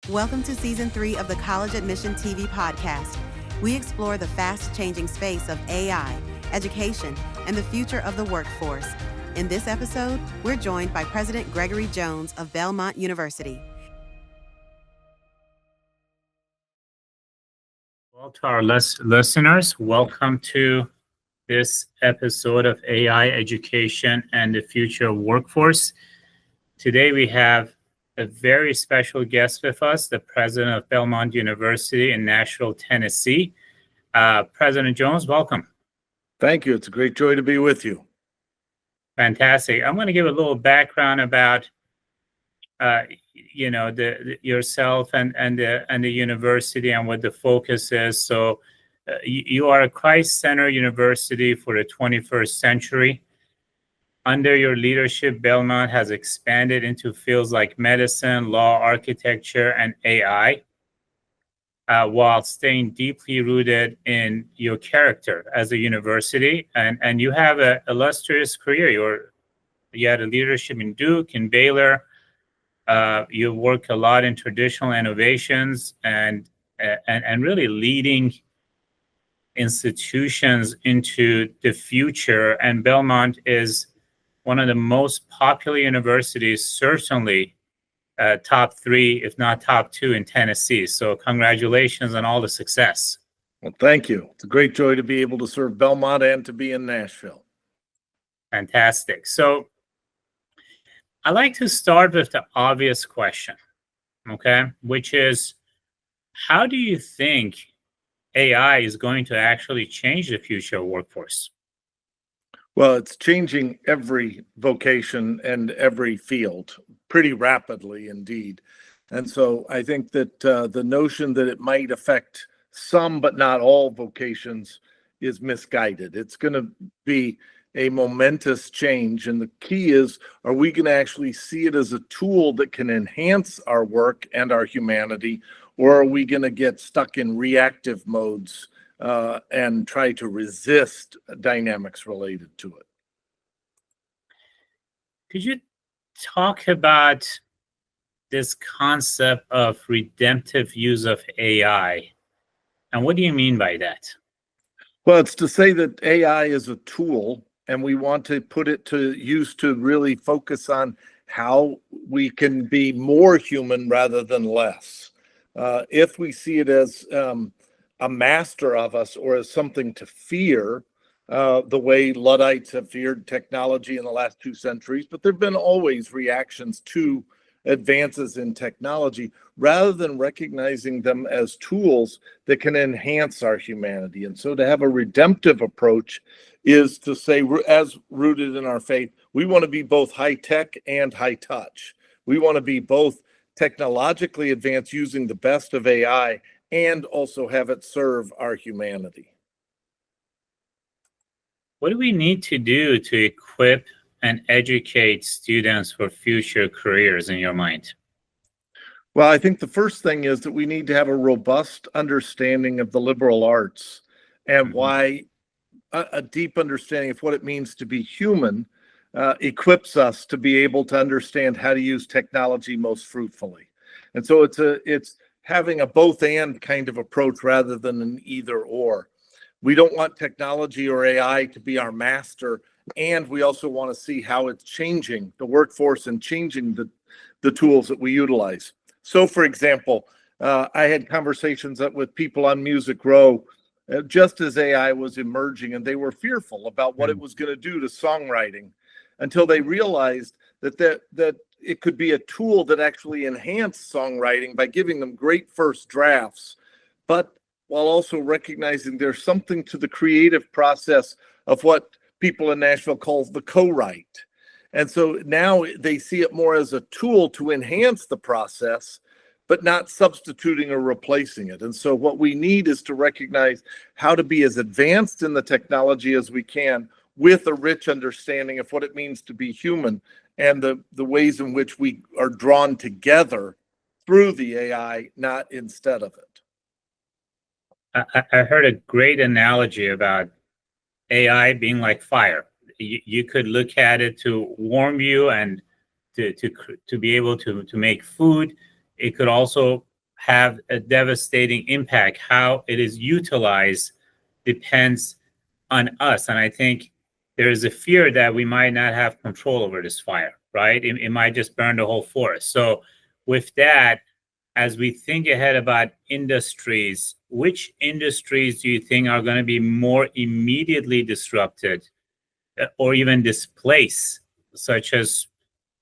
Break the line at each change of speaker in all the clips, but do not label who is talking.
Welcome to Season 3 of the College Admission TV podcast. We explore the fast-changing space of AI, education, and the future of the workforce. In this episode, we're joined by President Gregory Jones of Belmont University.
Well, to our listeners, welcome to this episode of AI Education and the Future of Workforce. Today we have a very special guest with us, the president of Belmont University in Nashville, Tennessee. President Jones, welcome.
Thank you. It's a great joy to be with you.
Fantastic. I'm going to give a little background about yourself and the university and what the focus is. So you are a Christ Center University for the 21st century. Under your leadership, Belmont has expanded into fields like medicine, law, architecture, and AI, while staying deeply rooted in your character as a university. And you have an illustrious career. You had a leadership in Duke, in Baylor. You work a lot in traditional innovations and really leading institutions into the future. And Belmont is one of the most popular universities, certainly top 3, if not top 2 in Tennessee. So congratulations on all the success.
Well, thank you. It's a great joy to be able to serve Belmont and to be in Nashville.
Fantastic. So I like to start with the obvious question, okay, which is, how do you think AI is going to actually change the future of workforce?
Well, it's changing every vocation and every field pretty rapidly indeed. And so I think that the notion that it might affect some but not all vocations is misguided. It's going to be a momentous change. And the key is, are we going to actually see it as a tool that can enhance our work and our humanity, or are we going to get stuck in reactive modes and try to resist dynamics related to it?
Could you talk about this concept of redemptive use of AI? And what do you mean by that?
Well, it's to say that AI is a tool, and we want to put it to use to really focus on how we can be more human rather than less. If we see it as a master of us or as something to fear, the way Luddites have feared technology in the last 2 centuries, but there have been always reactions to advances in technology, rather than recognizing them as tools that can enhance our humanity. And so to have a redemptive approach is to say, as rooted in our faith, we want to be both high tech and high touch. We want to be both technologically advanced using the best of AI and also have it serve our humanity.
What do we need to do to equip and educate students for future careers in your mind?
Well, I think the first thing is that we need to have a robust understanding of the liberal arts and why a deep understanding of what it means to be human equips us to be able to understand how to use technology most fruitfully. And so it's having a both and kind of approach rather than an either or. We don't want technology or AI to be our master, and we also want to see how it's changing the workforce and changing the tools that we utilize. So, for example, I had conversations with people on Music Row just as AI was emerging, and they were fearful about what it was going to do to songwriting until they realized that it could be a tool that actually enhanced songwriting by giving them great first drafts, but while also recognizing there's something to the creative process of what people in Nashville call the co-write. And so now they see it more as a tool to enhance the process, but not substituting or replacing it. And so what we need is to recognize how to be as advanced in the technology as we can, with a rich understanding of what it means to be human and the ways in which we are drawn together through the AI, not instead of it.
I heard a great analogy about AI being like fire. You could look at it to warm you and to be able to make food. It could also have a devastating impact. How it is utilized depends on us. And I think there is a fear that we might not have control over this fire, right? It might just burn the whole forest. So with that, as we think ahead about industries, which industries do you think are going to be more immediately disrupted or even displaced, such as,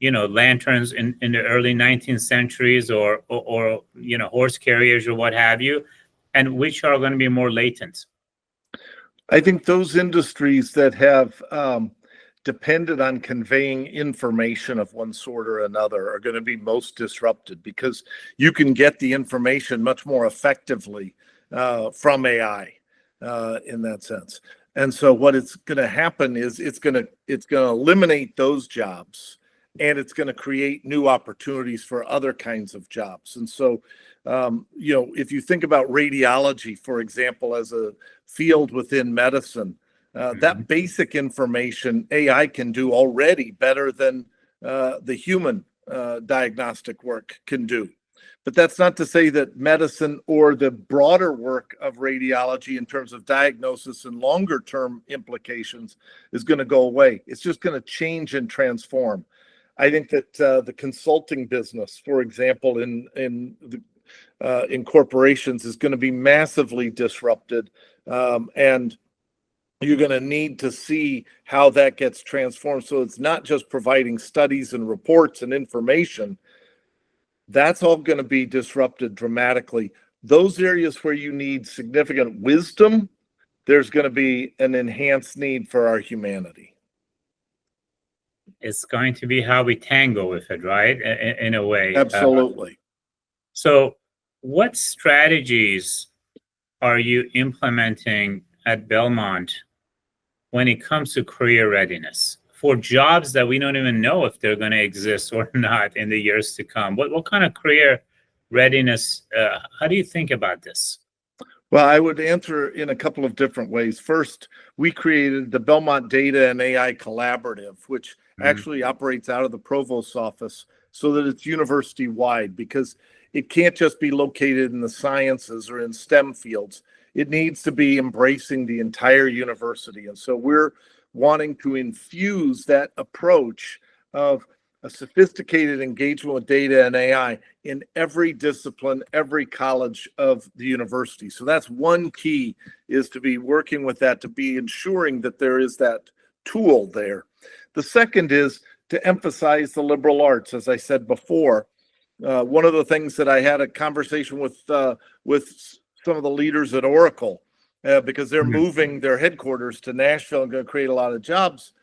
lanterns in the early 19th centuries or horse carriers or what have you, and which are going to be more latent?
I think those industries that have depended on conveying information of one sort or another are going to be most disrupted, because you can get the information much more effectively from AI in that sense. And so what it's going to happen is it's going to eliminate those jobs, and it's going to create new opportunities for other kinds of jobs. And so if you think about radiology, for example, as a field within medicine, that basic information AI can do already better than the human diagnostic work can do. But that's not to say that medicine or the broader work of radiology in terms of diagnosis and longer term implications is going to go away. It's just going to change and transform. I think that the consulting business, for example, in corporations is going to be massively disrupted, and you're going to need to see how that gets transformed. So it's not just providing studies and reports and information. That's all going to be disrupted dramatically. Those areas where you need significant wisdom, there's going to be an enhanced need for our humanity.
It's going to be how we tango with it, right? In a way.
Absolutely.
So what strategies are you implementing at Belmont when it comes to career readiness for jobs that we don't even know if they're going to exist or not in the years to come? What kind of career readiness, how do you think about this?
Well, I would answer in a couple of different ways. First, we created the Belmont Data and AI Collaborative, which actually operates out of the provost's office, so that it's university-wide, because it can't just be located in the sciences or in STEM fields. It needs to be embracing the entire university. And so we're wanting to infuse that approach of a sophisticated engagement with data and AI in every discipline, every college of the university. So that's one key, is to be working with that, to be ensuring that there is that tool there. The second is to emphasize the liberal arts. As I said before, one of the things that I had a conversation with some of the leaders at Oracle, because they're moving their headquarters to Nashville and going to create a lot of jobs.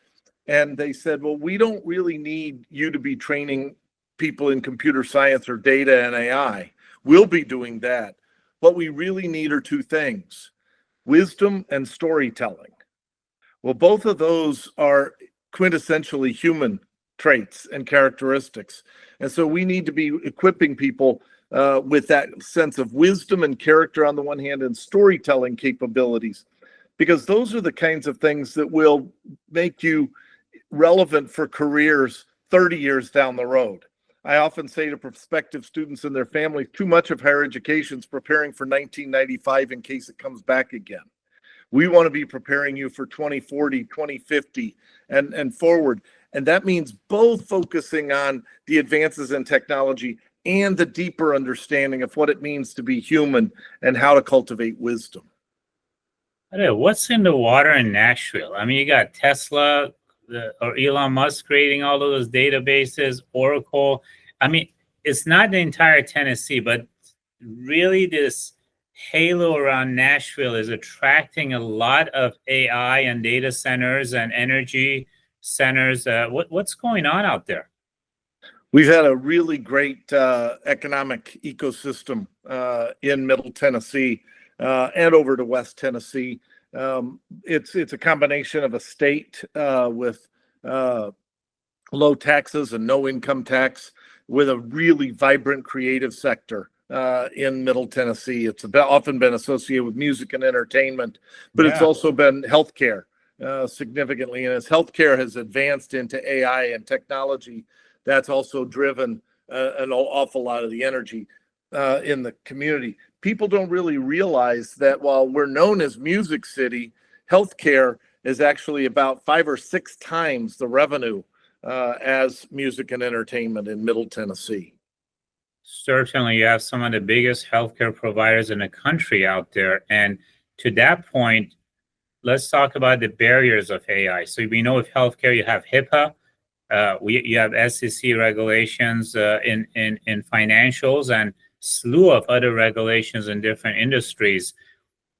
And they said, well, we don't really need you to be training people in computer science or data and AI. We'll be doing that. What we really need are two things: wisdom and storytelling. Well, both of those are quintessentially human traits and characteristics. And so we need to be equipping people with that sense of wisdom and character on the one hand, and storytelling capabilities, because those are the kinds of things that will make you relevant for careers 30 years down the road. I often say to prospective students and their families, too much of higher education is preparing for 1995 in case it comes back again. We want to be preparing you for 2040, 2050, and forward. And that means both focusing on the advances in technology and the deeper understanding of what it means to be human and how to cultivate wisdom.
What's in the water in Nashville? I mean, you got Tesla or Elon Musk creating all of those databases, Oracle. I mean, it's not the entire Tennessee, but really this halo around Nashville is attracting a lot of AI and data centers and energy centers. What's going on out there?
We've had a really great economic ecosystem in Middle Tennessee and over to West Tennessee. It's a combination of a state with low taxes and no income tax, with a really vibrant creative sector in Middle Tennessee. It's often been associated with music and entertainment, but it's also been healthcare significantly. And as healthcare has advanced into AI and technology, that's also driven an awful lot of the energy. in the community. People don't really realize that while we're known as Music City, healthcare is actually about 5 or 6 times the revenue as music and entertainment in Middle Tennessee.
Certainly, you have some of the biggest healthcare providers in the country out there. And to that point, let's talk about the barriers of AI. So we know with healthcare, you have HIPAA, you have SEC regulations in financials, and slew of other regulations in different industries.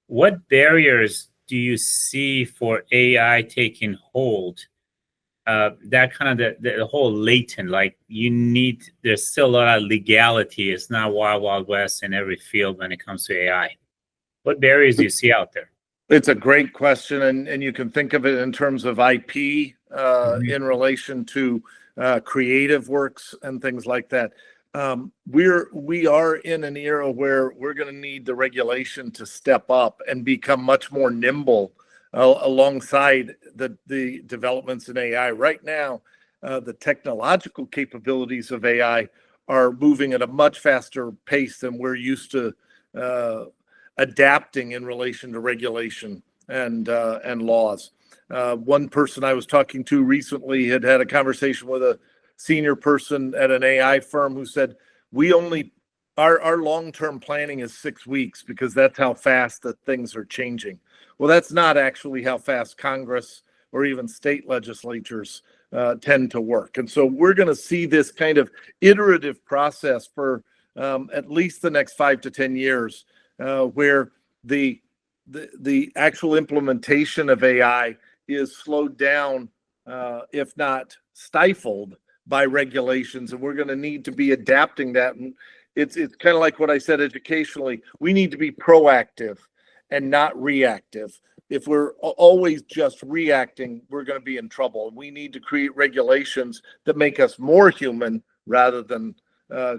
What barriers do you see for AI taking hold? That kind of the whole latent, like there's still a lot of legality. It's not wild west in every field when it comes to AI. What barriers do you see out there?
It's a great question, and you can think of it in terms of IP in relation to creative works and things like that. We are in an era where we're going to need the regulation to step up and become much more nimble alongside the developments in AI. Right now, the technological capabilities of AI are moving at a much faster pace than we're used to adapting in relation to regulation and laws. One person I was talking to recently had a conversation with a senior person at an AI firm who said, our long-term planning is 6 weeks because that's how fast that things are changing. Well, that's not actually how fast Congress or even state legislatures tend to work. And so we're going to see this kind of iterative process for at least the next 5 to 10 years, where the actual implementation of AI is slowed down, if not stifled, by regulations, and we're going to need to be adapting that. And it's kind of like what I said educationally. We need to be proactive and not reactive. If we're always just reacting, we're going to be in trouble. We need to create regulations that make us more human rather than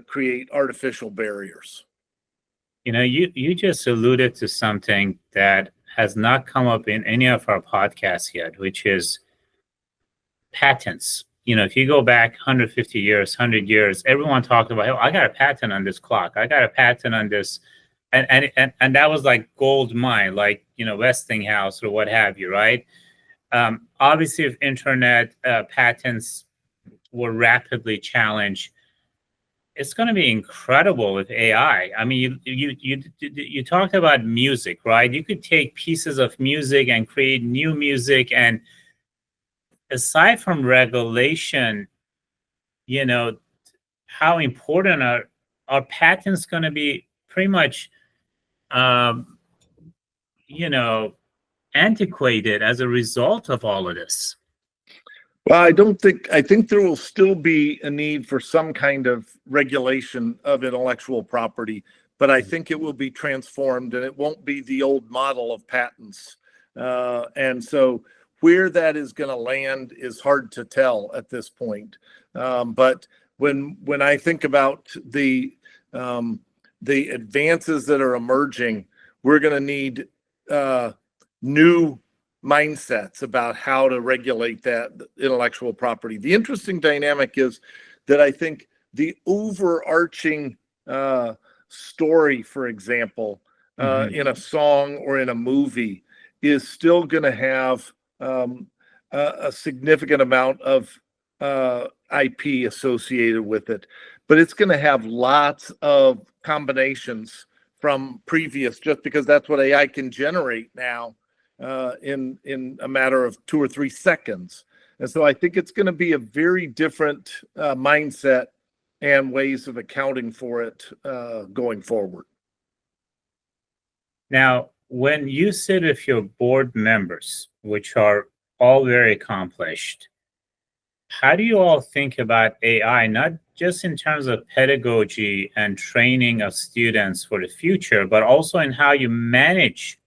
create artificial barriers.
You know, you just alluded to something that has not come up in any of our podcasts yet, which is patents. You know, if you go back 150 years, 100 years, everyone talked about, oh, I got a patent on this clock. I got a patent on this. And that was like gold mine, like, you know, Westinghouse or what have you, right? Obviously, if internet patents were rapidly challenged, it's going to be incredible with AI. I mean, you talked about music, right? You could take pieces of music and create new music. And aside from regulation, you know, how important are patents going to be pretty much, you know, antiquated as a result of all of this?
Well, I think there will still be a need for some kind of regulation of intellectual property, but I think it will be transformed and it won't be the old model of patents. And so where that is going to land is hard to tell at this point. But when I think about the advances that are emerging, we're going to need new mindsets about how to regulate that intellectual property. The interesting dynamic is that I think the overarching story, for example, in a song or in a movie is still going to have a significant amount of IP associated with it, but it's going to have lots of combinations from previous, just because that's what AI can generate now in a matter of 2 or 3 seconds. And so I think it's going to be a very different mindset and ways of accounting for it going forward.
Now, when you sit with your board members, which are all very accomplished, how do you all think about AI, not just in terms of pedagogy and training of students for the future, but also in how you manage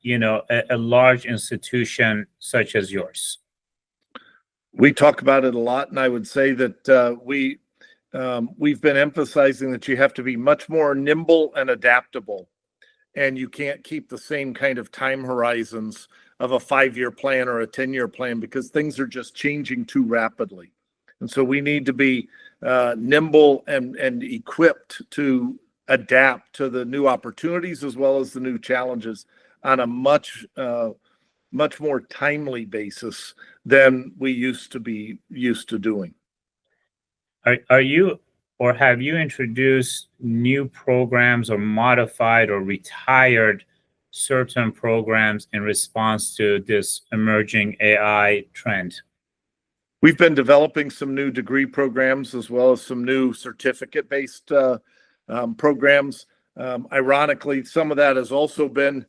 you know, a large institution such as yours?
We talk about it a lot, and I would say that we've been emphasizing that you have to be much more nimble and adaptable, and you can't keep the same kind of time horizons of a 5-year plan or a 10-year plan because things are just changing too rapidly. And so we need to be nimble and equipped to adapt to the new opportunities as well as the new challenges on a much more timely basis than we used to be used to doing.
Are you or have you introduced new programs or modified or retired certain programs in response to this emerging AI trend?
We've been developing some new degree programs as well as some new certificate-based programs. Ironically, some of that has also been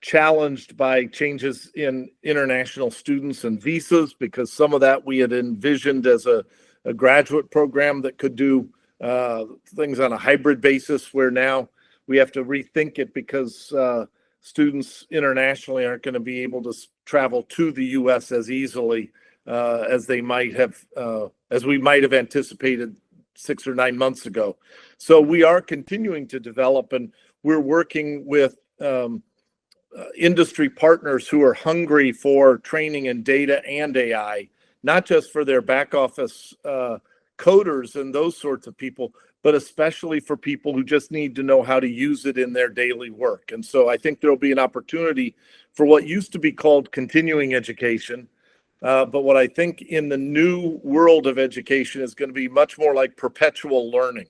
challenged by changes in international students and visas, because some of that we had envisioned as a graduate program that could do things on a hybrid basis, where now we have to rethink it because students internationally aren't going to be able to travel to the U.S. as easily as they might have, as we might have anticipated 6 or 9 months ago. So we are continuing to develop, and we're working with industry partners who are hungry for training in data and AI, not just for their back office coders and those sorts of people, but especially for people who just need to know how to use it in their daily work. And so I think there'll be an opportunity for what used to be called continuing education, but what I think in the new world of education is going to be much more like perpetual learning.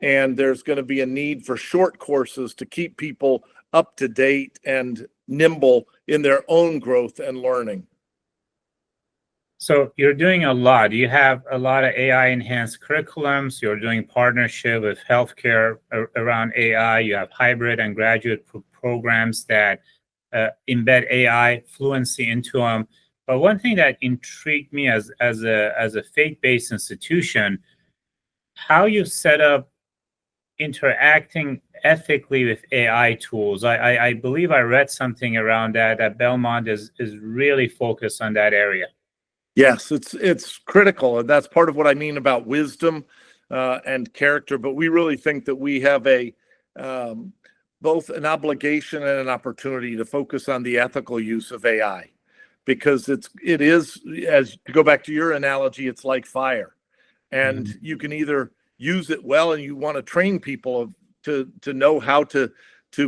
And there's going to be a need for short courses to keep people up to date and nimble in their own growth and learning.
So you're doing a lot. You have a lot of AI-enhanced curriculums. You're doing partnership with healthcare around AI. You have hybrid and graduate programs that embed AI fluency into them. But one thing that intrigued me as a faith-based institution, how you set up interacting ethically with AI tools. I believe I read something around that Belmont is really focused on that area.
Yes, it's critical, and that's part of what I mean about wisdom and character. But we really think that we have a both an obligation and an opportunity to focus on the ethical use of AI, because it is, as to go back to your analogy, it's like fire, and you can either use it well, and you want to train people to know how to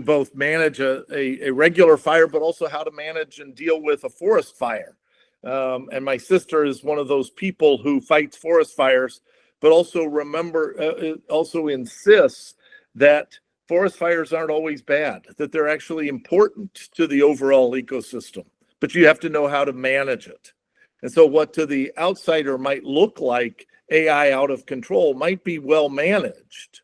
both manage a regular fire, but also how to manage and deal with a forest fire. And my sister is one of those people who fights forest fires, but also also insists that forest fires aren't always bad, that they're actually important to the overall ecosystem, but you have to know how to manage it. And so what to the outsider might look like AI out of control might be well managed,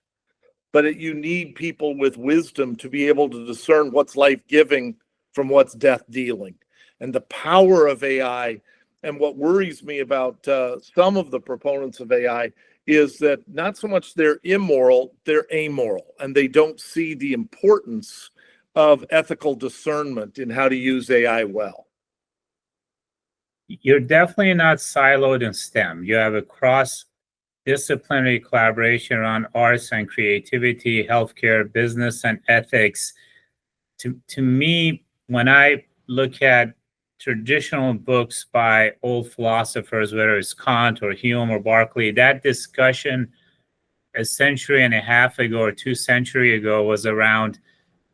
but you need people with wisdom to be able to discern what's life-giving from what's death-dealing. And the power of AI, and what worries me about some of the proponents of AI, is that not so much they're immoral, they're amoral, and they don't see the importance of ethical discernment in how to use AI well.
You're definitely not siloed in STEM. You have a cross-disciplinary collaboration around arts and creativity, healthcare, business, and ethics. To me, when I look at traditional books by old philosophers, whether it's Kant or Hume or Berkeley, that discussion a century and a half ago or 2 centuries ago was around,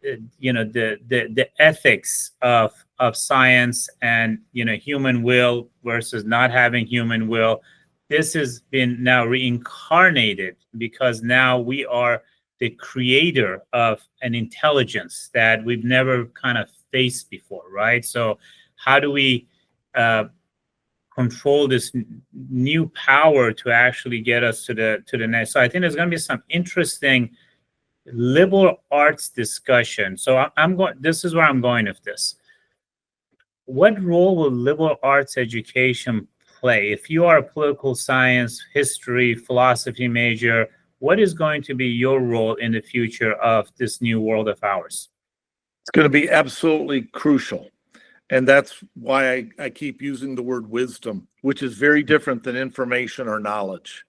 the ethics of science and, human will versus not having human will. This has been now reincarnated because now we are the creator of an intelligence that we've never kind of faced before, right? So how do we control this new power to actually get us to the next? So I think there's going to be some interesting liberal arts discussion. So this is where I'm going with this. What role will liberal arts education play? If you are a political science, history, philosophy major, what is going to be your role in the future of this new world of ours?
It's going to be absolutely crucial. And that's why I keep using the word wisdom, which is very different than information or knowledge,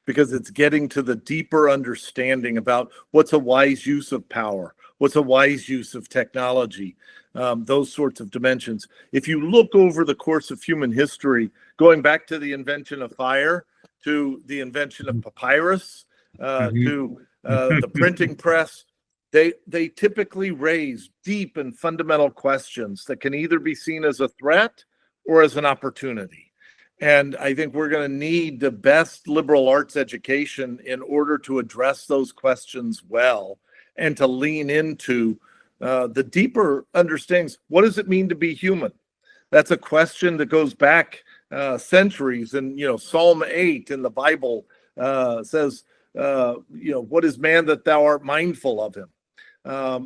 because it's getting to the deeper understanding about what's a wise use of power, what's a wise use of technology, those sorts of dimensions. If you look over the course of human history, going back to the invention of fire, to the invention of papyrus, to the printing press, they typically raise deep and fundamental questions that can either be seen as a threat or as an opportunity. And I think we're going to need the best liberal arts education in order to address those questions well and to lean into the deeper understandings. What does it mean to be human? That's a question that goes back centuries. And, Psalm 8 in the Bible says, what is man that thou art mindful of him?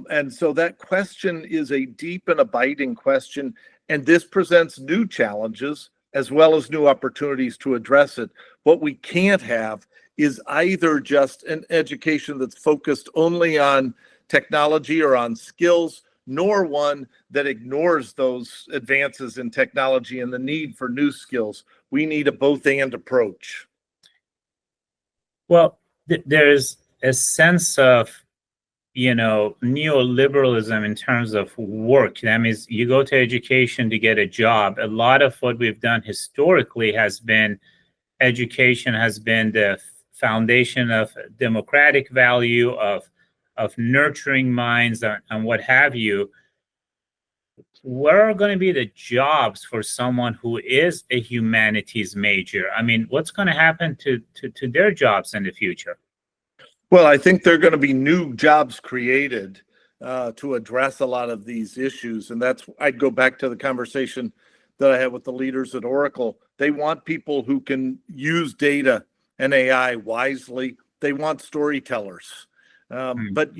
And so that question is a deep and abiding question. And this presents new challenges as well as new opportunities to address it. What we can't have is either just an education that's focused only on technology or on skills, nor one that ignores those advances in technology and the need for new skills. We need a both-and approach.
Well, there's a sense of, neoliberalism in terms of work. That means you go to education to get a job. A lot of what we've done historically has been education has been the foundation of democratic value, of nurturing minds and what have you. Where are going to be the jobs for someone who is a humanities major? I mean, what's going to happen to their jobs in the future?
Well, I think there are going to be new jobs created to address a lot of these issues. And I'd go back to the conversation that I had with the leaders at Oracle. They want people who can use data and AI wisely. They want storytellers. But,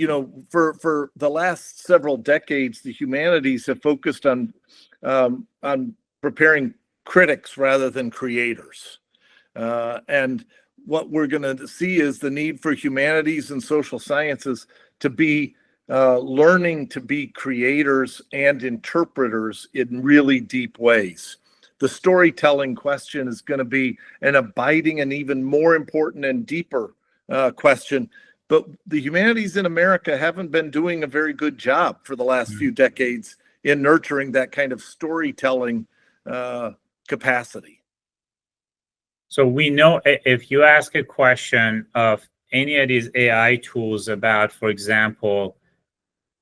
for the last several decades, the humanities have focused on preparing critics rather than creators. And what we're going to see is the need for humanities and social sciences to be learning to be creators and interpreters in really deep ways. The storytelling question is going to be an abiding and even more important and deeper question. But the humanities in America haven't been doing a very good job for the last few decades in nurturing that kind of storytelling capacity.
So we know if you ask a question of any of these AI tools about, for example,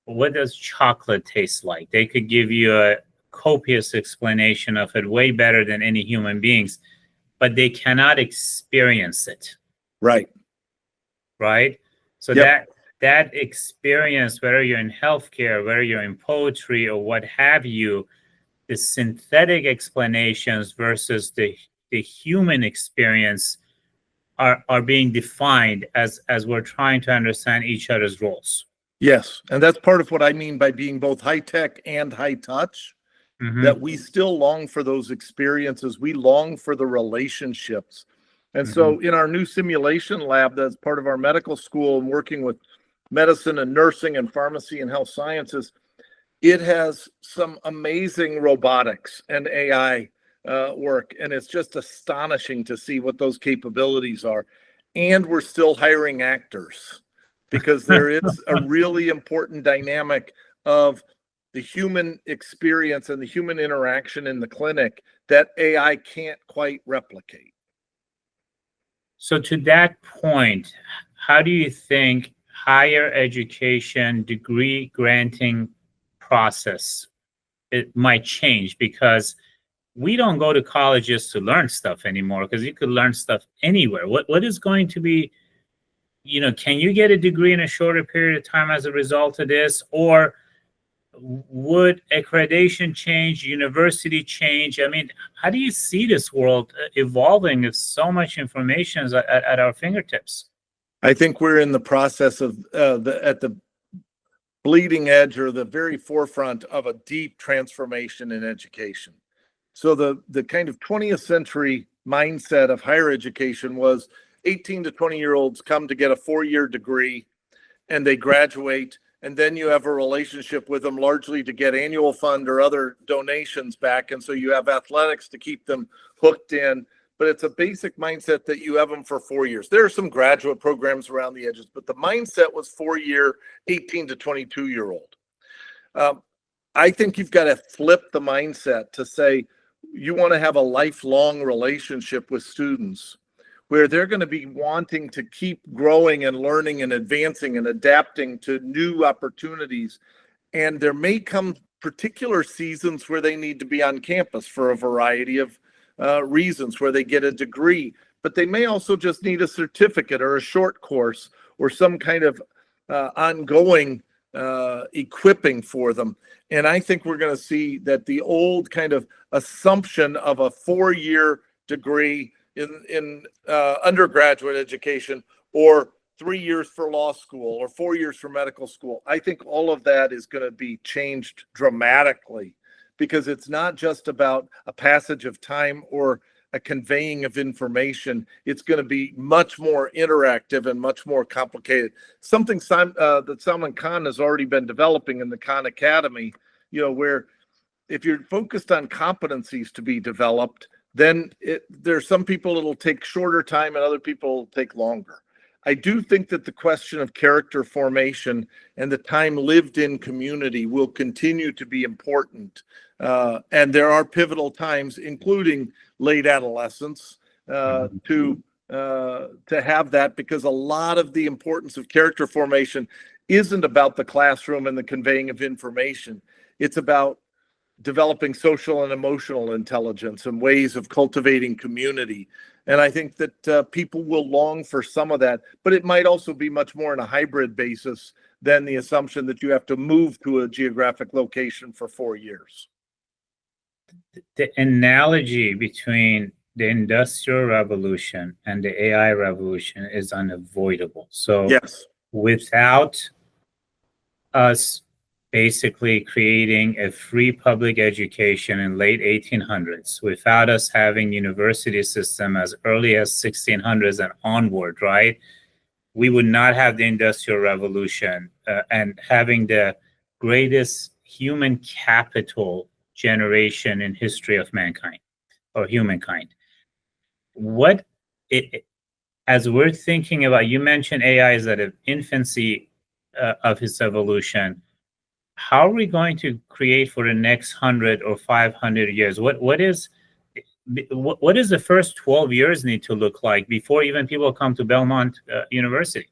what does chocolate taste like? They could give you a copious explanation of it, way better than any human beings, but they cannot experience it.
Right.
So
Yep.
that experience, whether you're in healthcare, whether you're in poetry or what have you, the synthetic explanations versus the human experience are being defined as we're trying to understand each other's roles.
Yes, and that's part of what I mean by being both high tech and high touch, that we still long for those experiences. We long for the relationships. And so in our new simulation lab, that's part of our medical school and working with medicine and nursing and pharmacy and health sciences, it has some amazing robotics and AI work. And it's just astonishing to see what those capabilities are. And we're still hiring actors because there is a really important dynamic of the human experience and the human interaction in the clinic that AI can't quite replicate.
So to that point, how do you think higher education degree granting process it might change? Because we don't go to colleges to learn stuff anymore, because you could learn stuff anywhere. What is going to be, can you get a degree in a shorter period of time as a result of this? Or would accreditation change, university change? I mean, how do you see this world evolving if so much information is at our fingertips?
I think we're in the process of at the bleeding edge or the very forefront of a deep transformation in education. So the kind of 20th century mindset of higher education was 18 to 20-year-olds come to get a 4-year degree and they graduate, and then you have a relationship with them largely to get annual fund or other donations back. And so you have athletics to keep them hooked in, but it's a basic mindset that you have them for 4 years. There are some graduate programs around the edges, but the mindset was 4-year, 18 to 22-year-old. I think you've got to flip the mindset to say you want to have a lifelong relationship with students where they're going to be wanting to keep growing and learning and advancing and adapting to new opportunities. And there may come particular seasons where they need to be on campus for a variety of reasons, where they get a degree, but they may also just need a certificate or a short course or some kind of ongoing equipping for them. And I think we're going to see that the old kind of assumption of a 4-year degree in undergraduate education, or 3 years for law school, or 4 years for medical school, I think all of that is going to be changed dramatically, because it's not just about a passage of time or a conveying of information. It's going to be much more interactive and much more complicated. Something that Salman Khan has already been developing in the Khan Academy, where if you're focused on competencies to be developed, then there's some people it'll take shorter time and other people it'll take longer. I do think that the question of character formation and the time lived in community will continue to be important. And there are pivotal times, including late adolescence, to have that, because a lot of the importance of character formation isn't about the classroom and the conveying of information. It's about developing social and emotional intelligence and ways of cultivating community. And I think that people will long for some of that, but it might also be much more on a hybrid basis than the assumption that you have to move to a geographic location for 4 years.
The analogy between the Industrial Revolution and the AI revolution is unavoidable. So
yes,
without us basically creating a free public education in late 1800s, without us having university system as early as 1600s and onward, right? We would not have the Industrial Revolution and having the greatest human capital generation in history of mankind or humankind. As we're thinking about, you mentioned AI is at an infancy of its evolution. How are we going to create for the next 100 or 500 years? What is the first 12 years need to look like before even people come to Belmont University?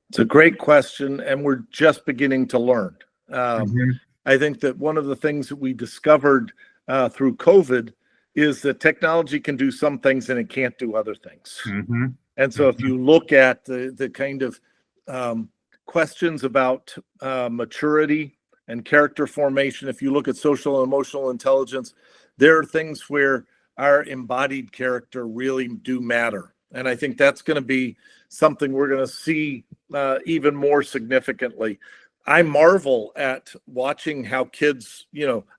It's a great question, and we're just beginning to learn. I think that one of the things that we discovered through COVID is that technology can do some things and it can't do other things. And so if you look at the kind of questions about maturity and character formation, if you look at social and emotional intelligence, there are things where our embodied character really do matter. And I think that's going to be something we're going to see even more significantly. I marvel at watching how kids,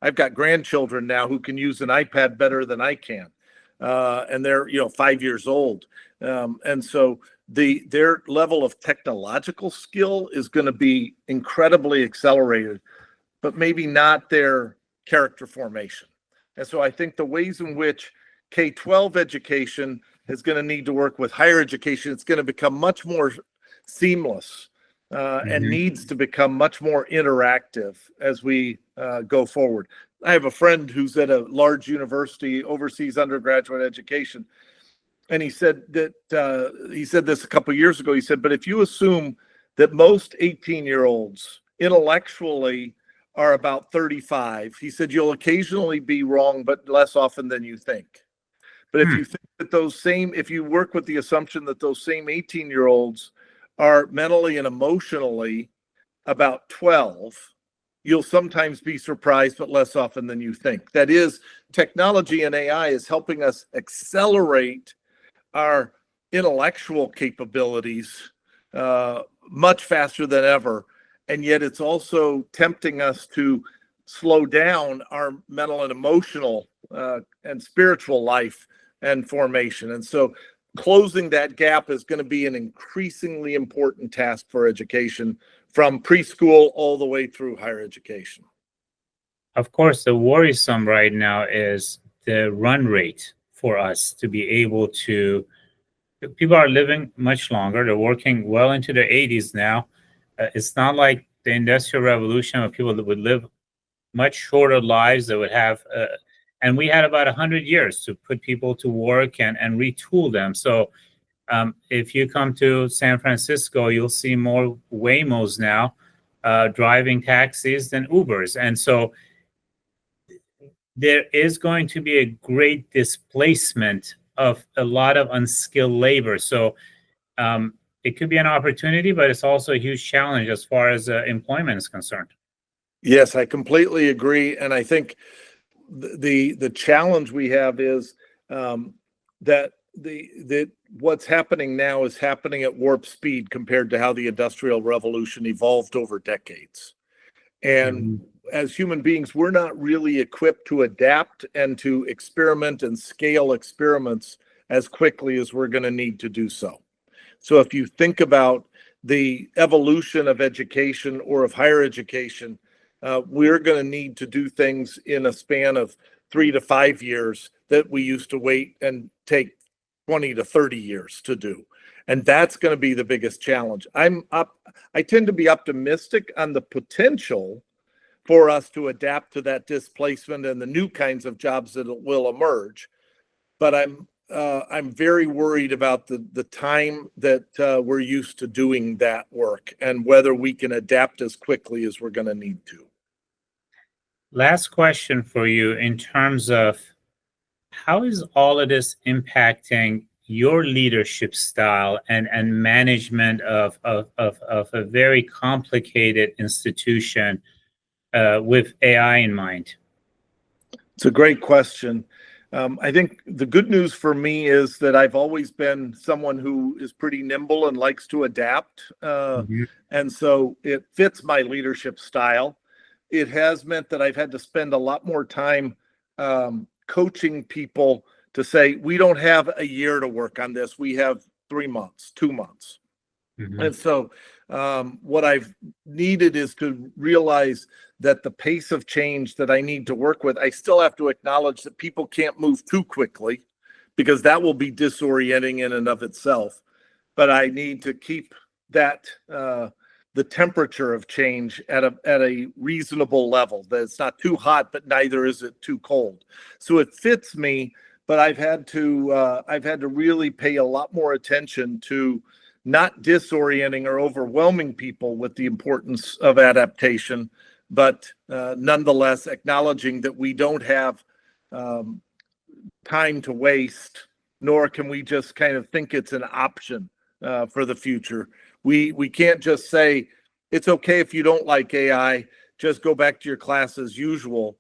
I've got grandchildren now who can use an iPad better than I can. And they're, 5 years old. And so their level of technological skill is going to be incredibly accelerated, but maybe not their character formation. And so I think the ways in which K-12 education is going to need to work with higher education, it's going to become much more seamless and needs to become much more interactive as we go forward. I have a friend who's at a large university, oversees undergraduate education. And he said that he said this a couple of years ago. He said, but if you assume that most 18-year-olds intellectually are about 35, he said, you'll occasionally be wrong, but less often than you think. But if you think that if you work with the assumption that those same 18-year-olds are mentally and emotionally about 12, you'll sometimes be surprised, but less often than you think. That is, technology and AI is helping us accelerate our intellectual capabilities much faster than ever. And yet it's also tempting us to slow down our mental and emotional and spiritual life and formation. And so closing that gap is going to be an increasingly important task for education, from preschool all the way through higher education.
Of course, the worrisome right now is the run rate for us to be able to. People are living much longer. They're working well into their 80s now. It's not like the Industrial Revolution where people would live much shorter lives that would have, and we had about 100 years to put people to work and retool them. So if you come to San Francisco, you'll see more Waymos now driving taxis than Ubers. And so there is going to be a great displacement of a lot of unskilled labor. So it could be an opportunity, but it's also a huge challenge as far as employment is concerned.
Yes, I completely agree. And I think the challenge we have is that what's happening now is happening at warp speed compared to how the Industrial Revolution evolved over decades. And as human beings, we're not really equipped to adapt and to experiment and scale experiments as quickly as we're going to need to do so. So if you think about the evolution of education or of higher education, we're going to need to do things in a span of 3 to 5 years that we used to wait and take 20 to 30 years to do. And that's going to be the biggest challenge. I tend to be optimistic on the potential for us to adapt to that displacement and the new kinds of jobs that will emerge. But I'm very worried about the time that we're used to doing that work and whether we can adapt as quickly as we're going to need to.
Last question for you in terms of how is all of this impacting your leadership style and management of a very complicated institution with AI in mind?
It's a great question. I think the good news for me is that I've always been someone who is pretty nimble and likes to adapt. And so it fits my leadership style. It has meant that I've had to spend a lot more time coaching people to say, we don't have a year to work on this. We have 3 months, 2 months. And so what I've needed is to realize that the pace of change that I need to work with, I still have to acknowledge that people can't move too quickly because that will be disorienting in and of itself. But I need to keep that the temperature of change at a reasonable level, that it's not too hot, but neither is it too cold. So it fits me, but I've had to really pay a lot more attention to not disorienting or overwhelming people with the importance of adaptation, but nonetheless acknowledging that we don't have time to waste, nor can we just kind of think it's an option for the future. We can't just say, it's okay if you don't like AI, just go back to your class as usual.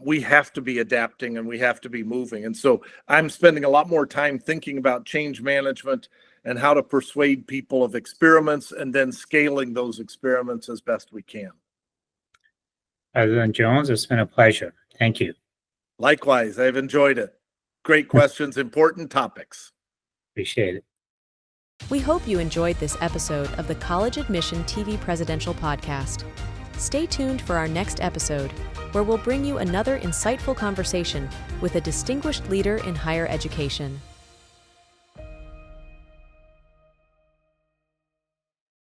We have to be adapting and we have to be moving. And so I'm spending a lot more time thinking about change management and how to persuade people of experiments and then scaling those experiments as best we can.
President Jones, it's been a pleasure. Thank you.
Likewise, I've enjoyed it. Great questions, important topics.
Appreciate it.
We hope you enjoyed this episode of the College Admission TV Presidential Podcast. Stay tuned for our next episode, where we'll bring you another insightful conversation with a distinguished leader in higher education.